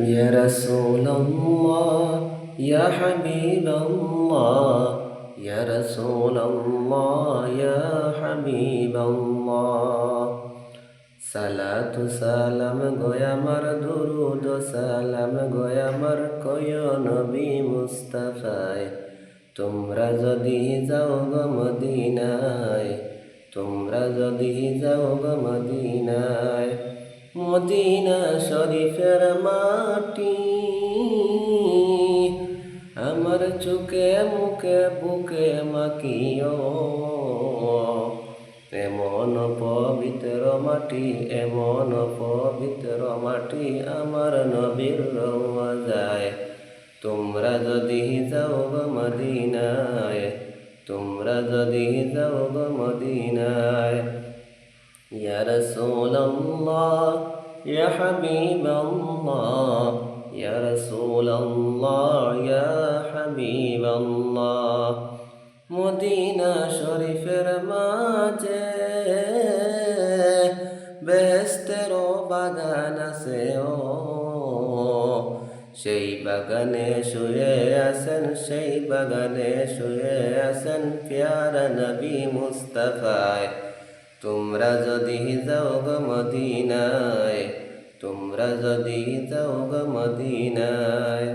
يا رسول الله يا حبيب الله يا رسول الله يا حبيب الله সালাত সালাম গোয়ামার দুরুদ সালাম গোয়ামার কয় নবী মুস্তাফায় তোমরা যদি যাও গো মদিনায় তোমরা যদি যাও গো মদিনায় মদিনা শরীফের মাটি আমার চোখে মুখে বুকে মাকিও এমন পবিত্র মাটি এমন পবিত্র মাটি আমার নবীর রওজায় তোমরা যদি যাও গো মদিনায় তোমরা যদি যাও গো মদিনায় ইয়া রাসূলুল্লাহ ইয়া হাবিবাল্লাহ ইয়া রাসূলুল্লাহ ইয়া হাবিবাল্লাহ মদিনা শরীফের মাঝে বেহেশতের বাগান আছে সেই বাগানে শুয়ে আছেন সেই বাগানে শুয়ে আছেন প্যারা নবী মুস্তাফায় তোমরা যদি যাও গো মদিনায় তোমরা যদি যাও গো মদিনায়